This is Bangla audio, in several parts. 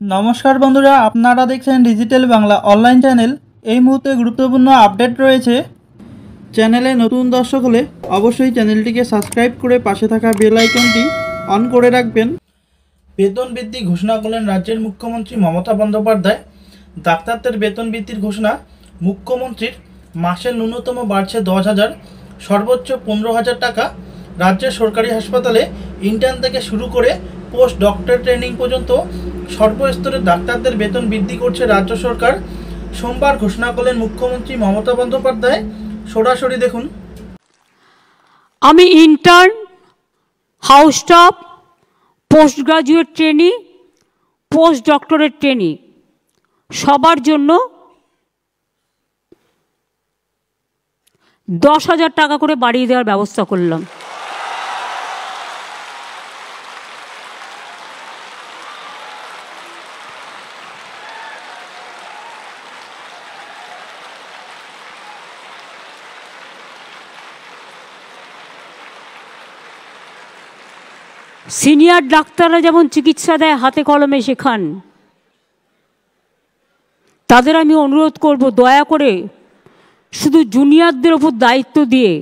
नमस्कार बंधुरा आपनारा देखছেন डिजिटल बांगला ऑनलाइन चैनल। এই মুহূর্তে গুরুত্বপূর্ণ আপডেট রয়েছে। চ্যানেলে নতুন দর্শক হলে অবশ্যই চ্যানেলটিকে সাবস্ক্রাইব করে পাশে থাকা বেল আইকনটি অন করে রাখবেন। বেতন বৃদ্ধি ঘোষণা করলেন রাজ্যের মুখ্যমন্ত্রী মমতা বন্দ্যোপাধ্যায়। ডাক্তারদের বেতন বৃদ্ধির ঘোষণা মুখ্যমন্ত্রীর। মাসে ন্যূনতম বাড়ছে 10,000, সর্বোচ্চ 15,000 টাকা। রাজ্যের সরকারি হাসপাতালে ইন্টার্ন থেকে শুরু করে পোস্ট ডক্টর ট্রেনিং পর্যন্ত সর্বস্তরের ডাক্তারদের বেতন বৃদ্ধি করছে রাজ্য সরকার। সোমবার ঘোষণা করলেন মুখ্যমন্ত্রী মমতা বন্দ্যোপাধ্যায়। সরাসরি দেখুন। আমি intern, house staff, post graduate trainee, post doctorate trainee সবার জন্য 10,000 টাকা করে বাড়িয়ে দেওয়ার ব্যবস্থা করলাম। সিনিয়র ডাক্তাররা যেমন চিকিৎসা দেয়, হাতে কলমে শেখান, তাদের আমি অনুরোধ করব দয়া করে শুধু জুনিয়রদের ওপর দায়িত্ব দিয়ে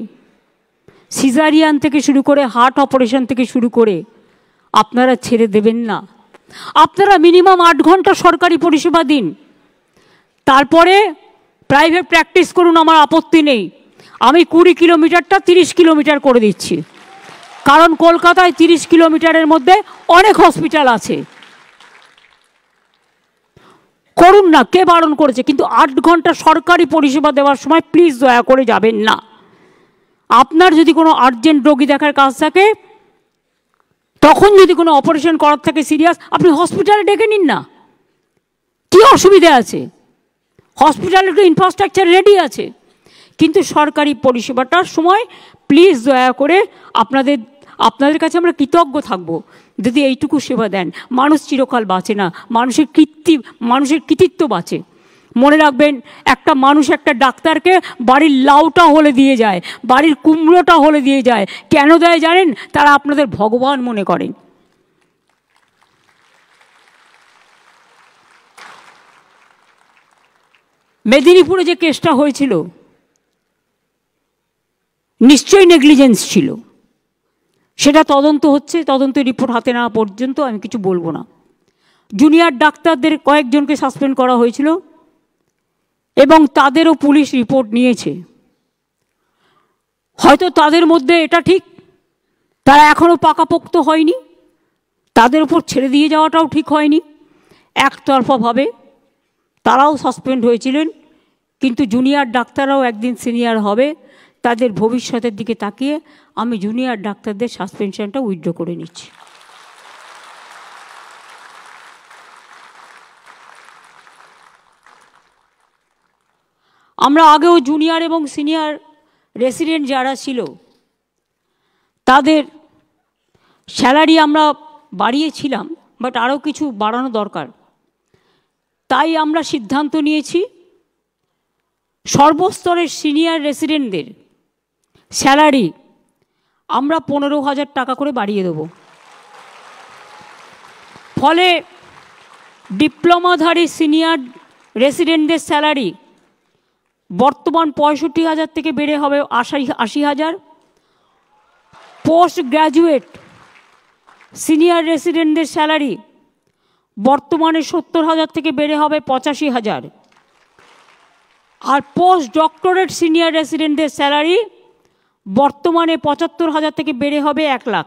সিজারিয়ান থেকে শুরু করে হার্ট অপারেশন থেকে শুরু করে আপনারা ছেড়ে দেবেন না। আপনারা মিনিমাম 8 ঘন্টা সরকারি পরিষেবা দিন, তারপরে প্রাইভেট প্র্যাকটিস করুন, আমার আপত্তি নেই। আমি 20 কিলোমিটারটা 30 কিলোমিটার করে দিচ্ছি, কারণ কলকাতায় 30 কিলোমিটারের মধ্যে অনেক হসপিটাল আছে। করুন না, কে বারণ করেছে? কিন্তু 8 ঘন্টা সরকারি পরিষেবা দেওয়ার সময় প্লিজ দয়া করে যাবেন না। আপনার যদি কোনো আর্জেন্ট রোগী দেখার কাজ থাকে, তখন যদি কোনো অপারেশন করার থাকে সিরিয়াস, আপনি হসপিটালে ডেকে নিন না, কি অসুবিধা আছে? হসপিটালের তো ইনফ্রাস্ট্রাকচার রেডি আছে। কিন্তু সরকারি পরিষেবাটার সময় প্লিজ দয়া করে আপনাদের কাছে আমরা কৃতজ্ঞ থাকব যদি এইটুকু সেবা দেন। মানুষ চিরকাল বাঁচে না, মানুষের কৃতিত্ব বাঁচে। মনে রাখবেন, একটা মানুষ একটা ডাক্তারকে বাড়ির লাউটা হলে দিয়ে যায়, বাড়ির কুমড়োটা হলে দিয়ে যায়। কেন দেয় জানেন? তারা আপনাদের ভগবান মনে করেন। মেদিনীপুরে যে কেসটা হয়েছিল, নিশ্চয়ই নেগলিজেন্স ছিল, সেটা তদন্ত হচ্ছে। তদন্ত রিপোর্ট হাতে নেওয়া পর্যন্ত আমি কিছু বলবো না। জুনিয়র ডাক্তারদের কয়েকজনকে সাসপেন্ড করা হয়েছিল এবং তাদেরও পুলিশ রিপোর্ট নিয়েছে। হয়তো তাদের মধ্যে এটা ঠিক, তারা এখনও পাকাপোক্ত হয়নি, তাদের উপর ছেড়ে দিয়ে যাওয়াটাও ঠিক হয়নি। একতরফাভাবে তারাও সাসপেন্ড হয়েছিলেন। কিন্তু জুনিয়র ডাক্তাররাও একদিন সিনিয়র হবে, তাদের ভবিষ্যতের দিকে তাকিয়ে আমি জুনিয়র ডাক্তারদের সাসপেনশনটা উইথড্র করে নিচ্ছি। আমরা আগেও জুনিয়র এবং সিনিয়র রেসিডেন্ট যারা ছিল তাদের স্যালারি আমরা বাড়িয়েছিলাম, বাট আরও কিছু বাড়ানো দরকার। তাই আমরা সিদ্ধান্ত নিয়েছি সর্বস্তরের সিনিয়র রেসিডেন্টদের স্যালারি আমরা 15,000 টাকা করে বাড়িয়ে দেব। ফলে ডিপ্লোমাধারী সিনিয়র রেসিডেন্টদের স্যালারি বর্তমান 65,000 থেকে বেড়ে হবে 80,000। পোস্ট গ্র্যাজুয়েট সিনিয়র রেসিডেন্টদের স্যালারি বর্তমানে 70,000 থেকে বেড়ে হবে 85,000। আর পোস্ট ডক্টরেট সিনিয়র রেসিডেন্টদের স্যালারি বর্তমানে 75,000 থেকে বেড়ে হবে 1 লাখ।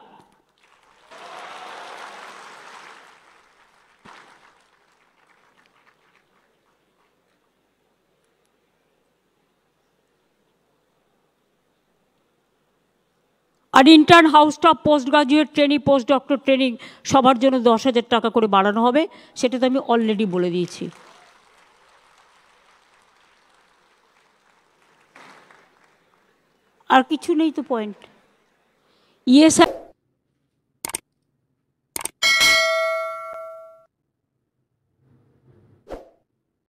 আর intern, house staff, post graduate training, post doctor training সবার জন্য 10,000 টাকা করে বাড়ানো হবে। সেটা তো আমি অলরেডি বলে দিয়েছি। আর কিছু নেই তো পয়েন্ট। ইয়েস